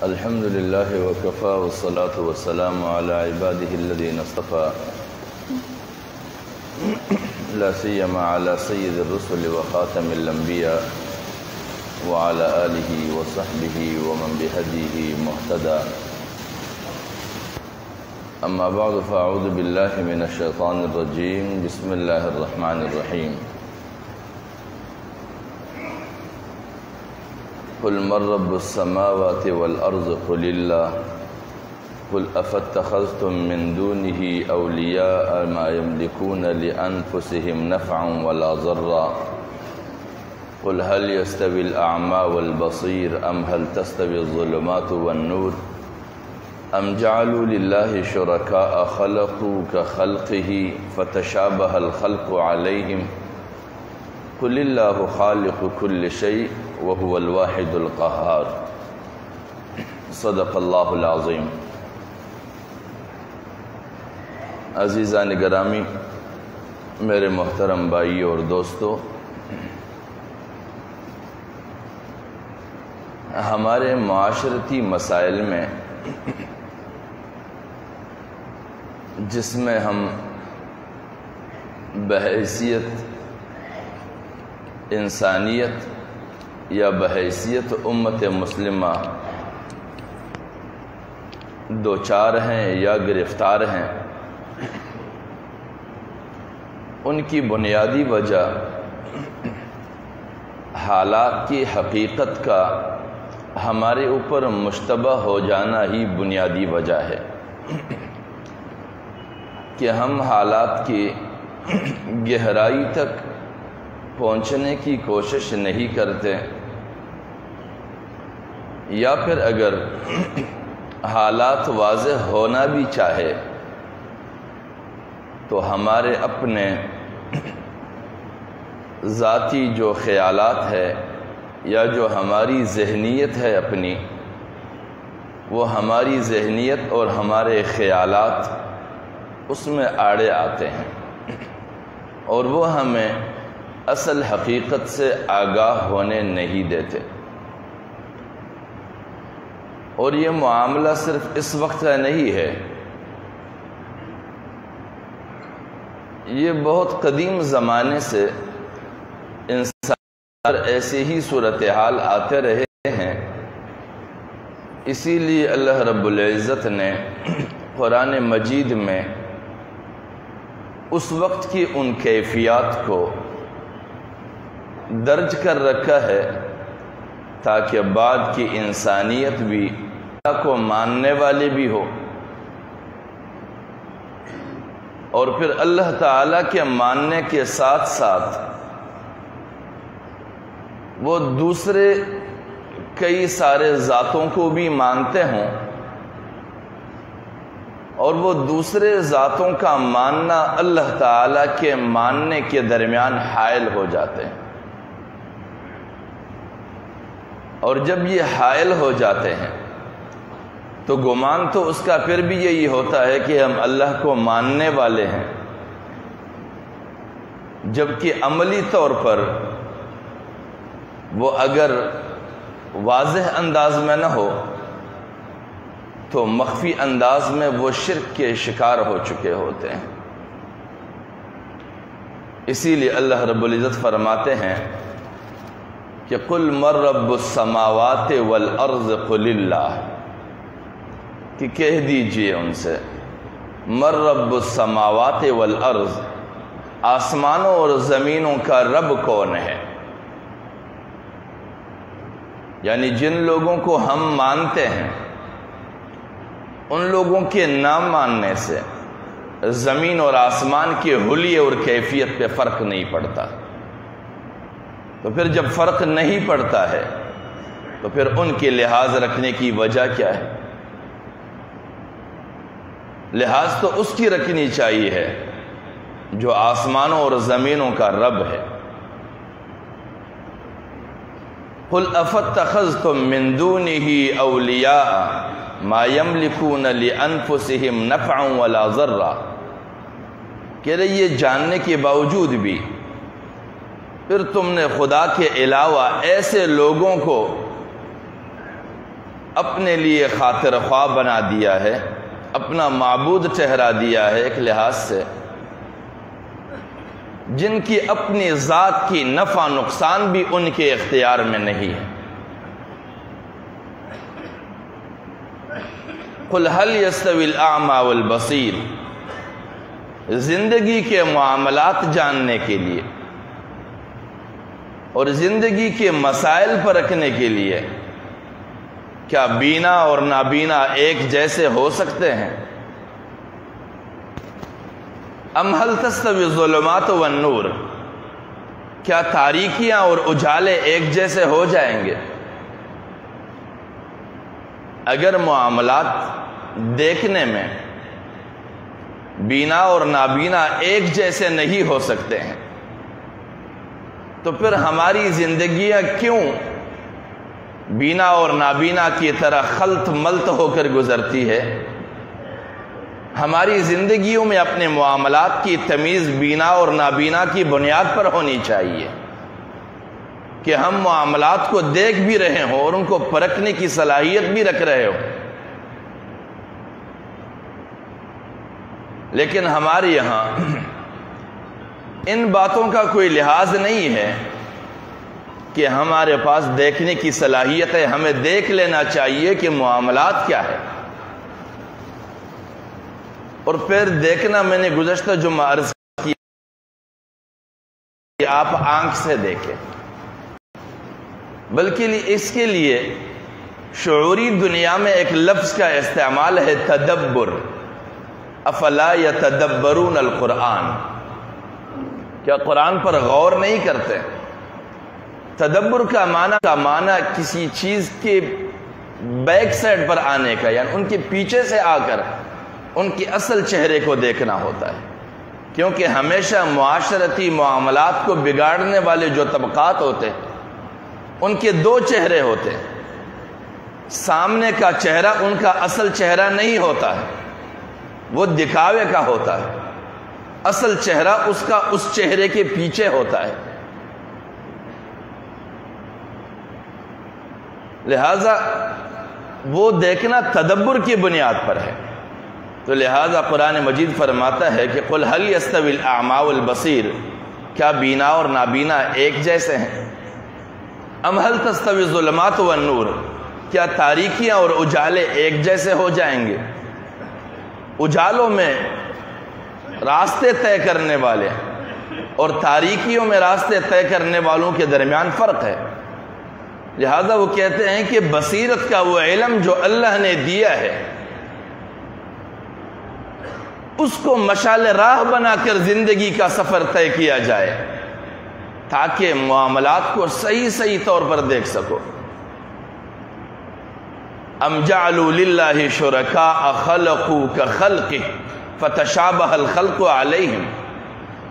الحمد لله وكفى والصلاة والسلام على عباده الذين اصطفى لا سيما على سيد الرسل وخاتم الأنبياء وعلى آله وصحبه ومن بهديه مهتدى. أما بعد فأعوذ بالله من الشيطان الرجيم. بسم الله الرحمن الرحيم. قل من رب السماوات والأرض قل الله قل أفاتخذتم من دونه أولياء ما يملكون لأنفسهم نفعا ولا ضرا قل هل يستوي الأعمى والبصير أم هل تستوي الظلمات والنور أم جعلوا لله شركاء خلقوا كخلقه فتشابه الخلق عليهم قل الله خالق كل شيء وهو الواحد القهار. صدق اللہ العظیم. عزیزان گرامی، میرے محترم بھائی اور دوستو، ہمارے معاشرتی مسائل میں جس میں ہم بحیثیت انسانیت یا بحیثیت امت مسلمہ دوچار ہیں یا گرفتار ہیں، ان کی بنیادی وجہ حالات کی حقیقت کا ہمارے اوپر مشتبہ ہو جانا ہی بنیادی وجہ ہے کہ ہم حالات کی گہرائی تک پہنچنے کی کوشش نہیں کرتے، یا پھر اگر حالات واضح ہونا بھی چاہے تو ہمارے اپنے ذاتی جو خیالات ہے یا جو ہماری ذہنیت ہے اپنی، وہ ہماری ذہنیت اور ہمارے خیالات اس میں آڑے آتے ہیں اور وہ ہمیں اصل حقیقت سے آگاہ ہونے نہیں دیتے. اور یہ معاملہ صرف اس وقت کا نہیں ہے، یہ بہت قدیم زمانے سے انسان ایسے ہی صورتحال آتے رہے ہیں. اسی لیے اللہ رب العزت نے قرآن مجید میں اس وقت کی ان کیفیات کو درج کر رکھا ہے تاکہ بعد کی انسانیت بھی اللہ کو ماننے والے بھی ہو، اور پھر اللہ تعالیٰ کے ماننے کے ساتھ ساتھ وہ دوسرے کئی سارے ذاتوں کو بھی مانتے ہوں، اور وہ دوسرے ذاتوں کا ماننا اللہ تعالیٰ کے ماننے کے درمیان حائل ہو جاتے ہیں. اور جب یہ حائل ہو جاتے ہیں تو گمان تو اس کا پھر بھی یہی ہوتا ہے کہ ہم اللہ کو ماننے والے ہیں، جبکہ عملی طور پر وہ اگر واضح انداز میں نہ ہو تو مخفی انداز میں وہ شرک کے شکار ہو چکے ہوتے ہیں. اسی لیے اللہ رب العزت فرماتے ہیں کہ قل من رب السماوات والارض قل اللہ، کہ کہہ دیجئے ان سے من رب السماوات والارض، آسمانوں اور زمینوں کا رب کون ہے. یعنی جن لوگوں کو ہم مانتے ہیں ان لوگوں کے نہ ماننے سے زمین اور آسمان کے حلیے اور کیفیت پہ فرق نہیں پڑتا. تو پھر جب فرق نہیں پڑتا ہے تو پھر ان کے لحاظ رکھنے کی وجہ کیا ہے؟ لحاظ تو اس کی رکھنی چاہیے ہے جو آسمانوں اور زمینوں کا رب ہے. قل افاتخذتم من دونه اولیاء ما یملکون لانفسهم نفعا ولا ضرا، کہ یہ جاننے کے باوجود بھی پھر تم نے خدا کے علاوہ ایسے لوگوں کو اپنے لیے خاطر خواہ بنا دیا ہے، اپنا معبود ٹھہرا دیا ہے ایک لحاظ سے، جن کی اپنی ذات کی نفع نقصان بھی ان کے اختیار میں نہیں ہے۔ قل هل يستوي الاعمى والبصیر، زندگی کے معاملات جاننے کے لیے اور زندگی کے مسائل پرکھنے کے لیے کیا بینا اور نابینا ایک جیسے ہو سکتے ہیں؟ ام هل تستوی الظلمات والنور، کیا تاریکیاں اور اجالے ایک جیسے ہو جائیں گے؟ اگر معاملات دیکھنے میں بینا اور نابینا ایک جیسے نہیں ہو سکتے ہیں تو پھر ہماری زندگیاں کیوں بینا اور نابینا کی طرح خلط ملط ہو کر گزرتی ہے؟ ہماری زندگیوں میں اپنے معاملات کی تمیز بینا اور نابینا کی بنیاد پر ہونی چاہیے کہ ہم معاملات کو دیکھ بھی رہے ہوں اور ان کو پرکھنے کی صلاحیت بھی رکھ رہے ہوں، لیکن ہمارے یہاں ان باتوں کا کوئی لحاظ نہیں ہے کہ ہمارے پاس دیکھنے کی صلاحیت ہے، ہمیں دیکھ لینا چاہیے کہ معاملات کیا ہے۔ اور پھر دیکھنا، میں نے گزشتہ جمعہ عرض کیا کہ آپ آنکھ سے دیکھیں، بلکہ اس کے لیے شعوری دنیا میں ایک لفظ کا استعمال ہے، تدبر۔ افلا یتدبرون القرآن، کیا قرآن پر غور نہیں کرتے؟ تدبر کا معنی کسی چیز کے بیک سائڈ پر آنے کا، یعنی ان کے پیچھے سے آ کر ان کے اصل چہرے کو دیکھنا ہوتا ہے، کیونکہ ہمیشہ معاشرتی معاملات کو بگاڑنے والے جو طبقات ہوتے ہیں ان کے دو چہرے ہوتے ہیں، سامنے کا چہرہ ان کا اصل چہرہ نہیں ہوتا ہے، وہ دکھاوے کا ہوتا ہے، اصل چہرہ اس کا اس چہرے کے پیچھے ہوتا ہے۔ لہذا وہ دیکھنا تدبر کی بنیاد پر ہے، تو لہذا قرآن مجید فرماتا ہے کہ قل هل يستوي الاعمى والبصیر، کیا بینا اور نابینا ایک جیسے ہیں؟ ام هل تستوي الظلمات والنور، کیا تاریکیاں اور اجالے ایک جیسے ہو جائیں گے؟ اجالوں میں راستے طے کرنے والے اور تاریکیوں میں راستے طے کرنے والوں کے درمیان فرق ہے، لہذا وہ کہتے ہیں کہ بصیرت کا وہ علم جو اللہ نے دیا ہے اس کو مشعل راہ بنا کر زندگی کا سفر طے کیا جائے تاکہ معاملات کو صحیح طور پر دیکھ سکو۔ ام جعلوا للہ شرکاء خلقوا کخلقہ فتشابہ الخلق علیہم،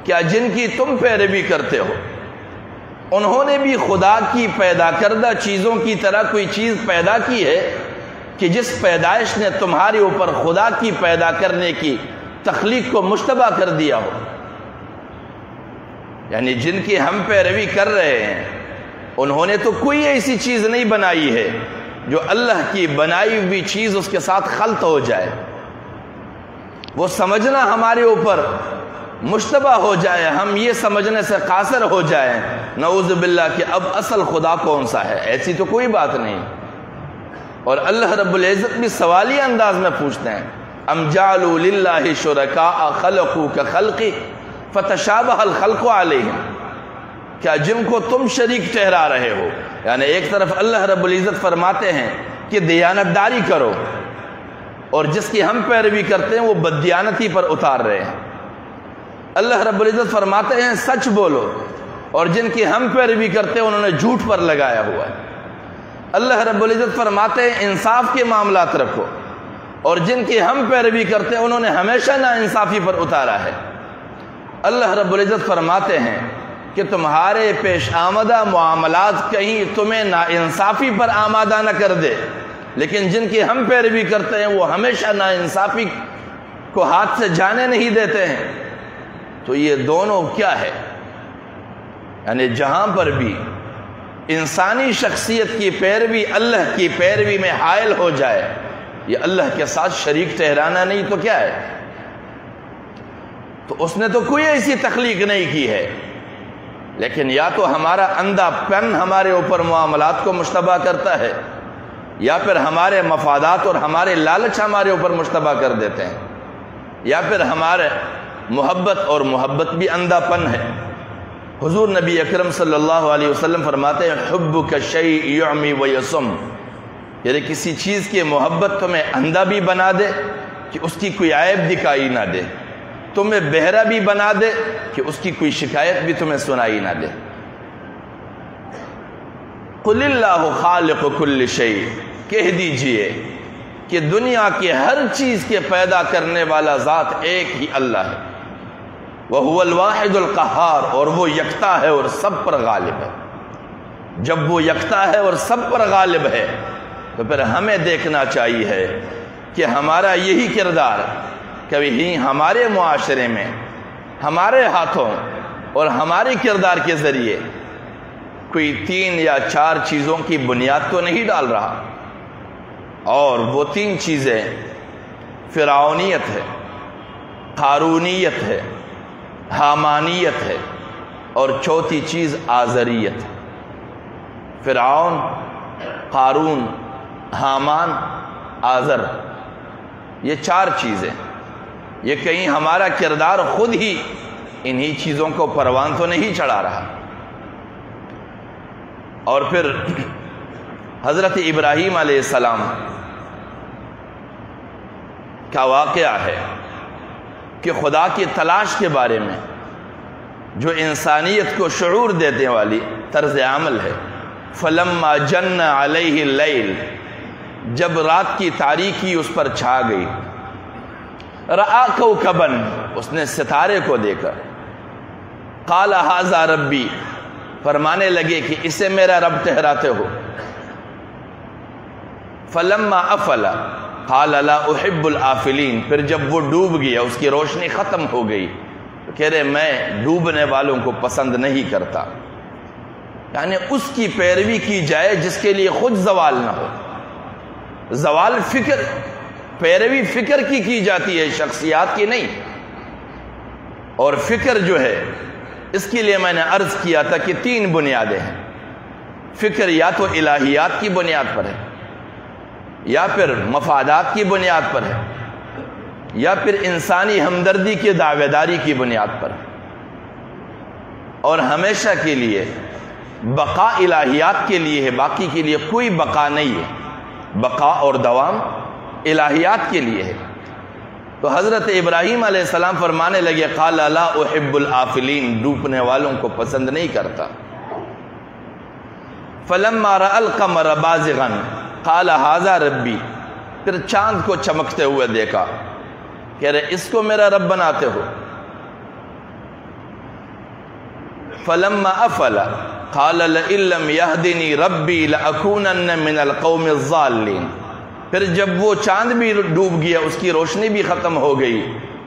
کیا جن کی تم پیروی کرتے ہو انہوں نے بھی خدا کی پیدا کردہ چیزوں کی طرح کوئی چیز پیدا کی ہے کہ جس پیدائش نے تمہارے اوپر خدا کی پیدا کرنے کی تخلیق کو مشتبہ کر دیا ہو؟ یعنی جن کی ہم پیروی کر رہے ہیں انہوں نے تو کوئی ایسی چیز نہیں بنائی ہے جو اللہ کی بنائی ہوئی چیز اس کے ساتھ خلط ہو جائے، وہ سمجھنا ہمارے اوپر مشتبہ ہو جائے، ہم یہ سمجھنے سے قاصر ہو جائیں نعوذ باللہ کہ اب اصل خدا کون سا ہے۔ ایسی تو کوئی بات نہیں، اور اللہ رب العزت بھی سوالی انداز میں پوچھتے ہیں، ام جعلوا للہ شرکاء خلقوا کخلقہ فتشابہ الخلق علیہم، کیا جن کو تم شریک ٹھہرا رہے ہو، یعنی ایک طرف اللہ رب العزت فرماتے ہیں کہ دیانتداری کرو اور جس کی ہم پیروی کرتے ہیں وہ بددیانتی پر اتار رہے ہیں، اللہ رب العزت فرماتے ہیں سچ بولو اور جن کی ہم پیروی کرتے ہیں انہوں نے جھوٹ پر لگایا ہوا ہے، اللہ رب العزت فرماتے ہیں انصاف کے معاملات رکھو اور جن کی ہم پیروی کرتے ہیں انہوں نے ہمیشہ ناانصافی پر اتارا ہے، اللہ رب العزت فرماتے ہیں کہ تمہارے پیش آمدہ معاملات کہیں تمہیں ناانصافی پر آمادہ نہ کر دے، لیکن جن کی ہم پیروی کرتے ہیں وہ ہمیشہ ناانصافی کو ہاتھ سے جانے نہیں دیتے ہیں۔ تو یہ دونوں کیا ہے؟ یعنی جہاں پر بھی انسانی شخصیت کی پیروی اللہ کی پیروی میں حائل ہو جائے، یہ اللہ کے ساتھ شریک ٹھہرانا نہیں تو کیا ہے؟ تو اس نے تو کوئی ایسی تخلیق نہیں کی ہے، لیکن یا تو ہمارا اندھا پن ہمارے اوپر معاملات کو مشتبہ کرتا ہے، یا پھر ہمارے مفادات اور ہمارے لالچ ہمارے اوپر مشتبہ کر دیتے ہیں، یا پھر ہمارے محبت بھی اندھا پن ہے۔ حضور نبی اکرم صلی اللہ علیہ وسلم فرماتے ہیں حبک الشیء یعمی ویصم، یعنی کسی چیز کی محبت تمہیں اندھا بھی بنا دے کہ اس کی کوئی عیب دکھائی نہ دے، تمہیں بہرا بھی بنا دے کہ اس کی کوئی شکایت بھی تمہیں سنائی نہ دے۔ قل اللہ خالق کل شیء، کہہ دیجئے کہ دنیا کی ہر چیز کے پیدا کرنے والا ذات ایک ہی اللہ ہے، وَهُوَ الْوَاحِدُ الْقَهَّارُ، اور وہ یکتا ہے اور سب پر غالب ہے۔ جب وہ یکتا ہے اور سب پر غالب ہے تو پھر ہمیں دیکھنا چاہیے کہ ہمارا یہی کردار کبھی ہمارے معاشرے میں ہمارے ہاتھوں اور ہمارے کردار کے ذریعے کوئی 3 یا 4 چیزوں کی بنیاد تو نہیں ڈال رہا، اور وہ 3 چیزیں فرعونیت ہے، قارونیت ہے، حامانیت ہے، اور چوتھی چیز آزریت ہے۔ فرعون، قارون، حامان، آزر، یہ 4 چیزیں، یہ کہیں ہمارا کردار خود ہی انہی چیزوں کو پروان تو نہیں چڑھا رہا۔ اور پھر حضرت ابراہیم علیہ السلام کا واقعہ ہے کہ خدا کی تلاش کے بارے میں جو انسانیت کو شعور دینے والی طرز عمل ہے۔ فلما جن علیہ اللیل، جب رات کی تاریکی اس پر چھا گئی، رآ کوکبا، اس نے ستارے کو دیکھا، قال ھذا ربی، فرمانے لگے کہ اسے میرا رب ٹھہراتے ہو۔ فلما افل قال لا احب الافلین، پھر جب وہ ڈوب گیا، اس کی روشنی ختم ہو گئی، تو کہہ رہے میں ڈوبنے والوں کو پسند نہیں کرتا، یعنی اس کی پیروی کی جائے جس کے لیے خود زوال نہ ہو۔ زوال فکر، پیروی فکر کی جاتی ہے، شخصیات کی نہیں۔ اور فکر جو ہے اس کے لیے میں نے عرض کیا تھا کہ 3 بنیادیں ہیں۔ فکر یا تو الہیات کی بنیاد پر ہے، یا پھر مفادات کی بنیاد پر ہے، یا پھر انسانی ہمدردی کی دعوے داری کی بنیاد پر ہے۔ اور ہمیشہ کے لیے بقا الہیات کے لیے ہے، باقی کے لیے کوئی بقا نہیں ہے۔ بقا اور دوام الہیات کے لیے ہے۔ تو حضرت ابراہیم علیہ السلام فرمانے لگے قال لا احب الافلین، ڈوبنے والوں کو پسند نہیں کرتا۔ فلما رأى القمر بازغا قال ھذا ربی، پھر چاند کو چمکتے ہوئے دیکھا، کہہ رہے اس کو میرا رب بناتے ہو۔ فلما افل قال لئن لم يهدني ربي لأكونن من القوم الضالين، پھر جب وہ چاند بھی ڈوب گیا، اس کی روشنی بھی ختم ہو گئی،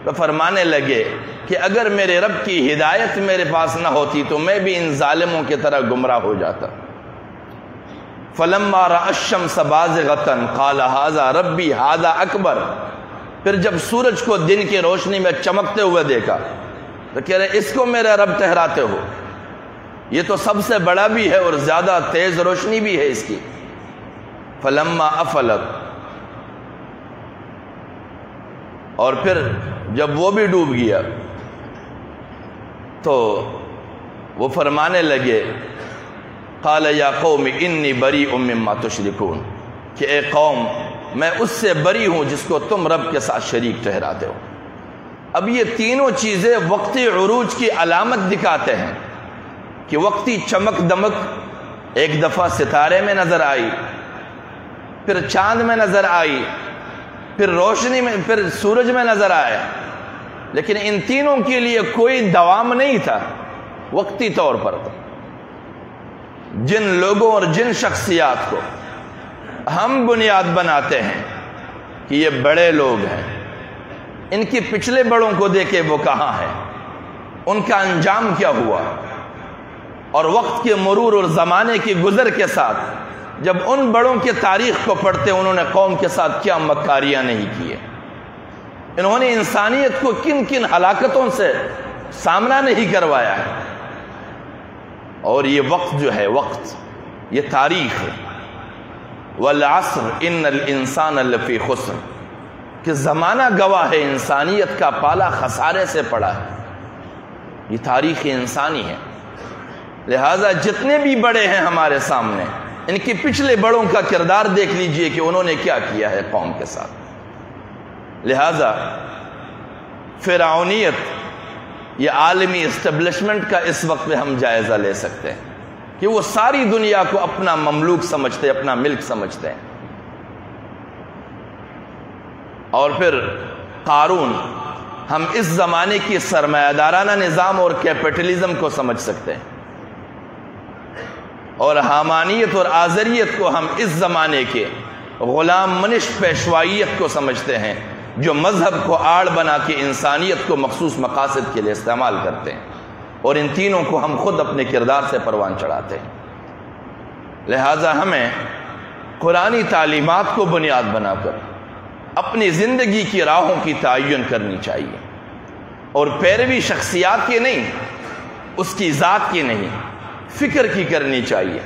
تو فرمانے لگے کہ اگر میرے رب کی ہدایت میرے پاس نہ ہوتی تو میں بھی ان ظالموں کی طرح گمراہ ہو جاتا۔ فلما رأى الشمس بازغة قال ھذا ربی ھذا اکبر، پھر جب سورج کو دن کی روشنی میں چمکتے ہوئے دیکھا تو کہہ رہے اس کو میرا رب ٹھہراتے ہو، یہ تو سب سے بڑا بھی ہے اور زیادہ تیز روشنی بھی ہے اس کی۔ فلما افلت، اور پھر جب وہ بھی ڈوب گیا تو وہ فرمانے لگے قال یا قوم انی بریء مما تشرکون، کہ اے قوم میں اس سے بری ہوں جس کو تم رب کے ساتھ شریک ٹھہراتے ہو۔ اب یہ تینوں چیزیں وقتی عروج کی علامت دکھاتے ہیں کہ وقتی چمک دمک ایک دفعہ ستارے میں نظر آئی، پھر چاند میں نظر آئی، پھر روشنی میں، پھر سورج میں نظر آیا، لیکن ان تینوں کے لیے کوئی دوام نہیں تھا، وقتی طور پر تھا۔ جن لوگوں اور جن شخصیات کو ہم بنیاد بناتے ہیں کہ یہ بڑے لوگ ہیں، ان کی پچھلے بڑوں کو دیکھے وہ کہاں ہیں، ان کا انجام کیا ہوا، اور وقت کے مرور اور زمانے کے گزر کے ساتھ جب ان بڑوں کے تاریخ کو پڑھتے انہوں نے قوم کے ساتھ کیا مکاریاں نہیں کیے، انہوں نے انسانیت کو کن کن ہلاکتوں سے سامنا نہیں کروایا ہے۔ اور یہ وقت جو ہے، وقت یہ تاریخ ہے، والعصر ان الانسان لفی خسر، کہ زمانہ گواہ ہے انسانیت کا پالا خسارے سے پڑا ہے، یہ تاریخ انسانی ہے۔ لہٰذا جتنے بھی بڑے ہیں ہمارے سامنے، ان کے پچھلے بڑوں کا کردار دیکھ لیجئے کہ انہوں نے کیا کیا ہے قوم کے ساتھ۔ لہٰذا فرعونیت یہ عالمی اسٹیبلشمنٹ کا اس وقت میں ہم جائزہ لے سکتے ہیں کہ وہ ساری دنیا کو اپنا مملوک سمجھتے، اپنا ملک سمجھتے ہیں۔ اور پھر قارون، ہم اس زمانے کی سرمایہ دارانہ نظام اور کیپٹلزم کو سمجھ سکتے ہیں، اور حامانیت اور آزریت کو ہم اس زمانے کے غلام منش پیشوائیت کو سمجھتے ہیں، جو مذہب کو آڑ بنا کے انسانیت کو مخصوص مقاصد کے لیے استعمال کرتے ہیں، اور ان تینوں کو ہم خود اپنے کردار سے پروان چڑھاتے ہیں۔ لہٰذا ہمیں قرآنی تعلیمات کو بنیاد بنا کر اپنی زندگی کی راہوں کی تعین کرنی چاہیے، اور پیروی شخصیات کی نہیں، اس کی ذات کی نہیں، فکر کی کرنی چاہیے،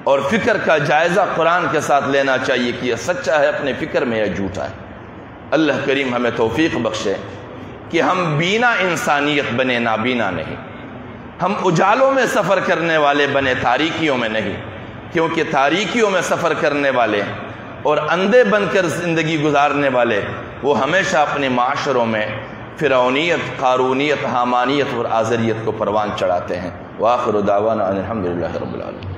اور فکر کا جائزہ قرآن کے ساتھ لینا چاہیے کہ یہ سچا ہے اپنے فکر میں یا جھوٹا ہے۔ اللہ کریم ہمیں توفیق بخشے کہ ہم بینا انسانیت بنے، نابینا نہیں، ہم اجالوں میں سفر کرنے والے بنے، تاریکیوں میں نہیں، کیونکہ تاریکیوں میں سفر کرنے والے اور اندھے بن کر زندگی گزارنے والے وہ ہمیشہ اپنے معاشروں میں فرعونیت، قارونیت، حامانیت اور آزریت کو پروان چڑھاتے ہیں۔ وآخر دعوانا ان الحمد للہ رب العالمین۔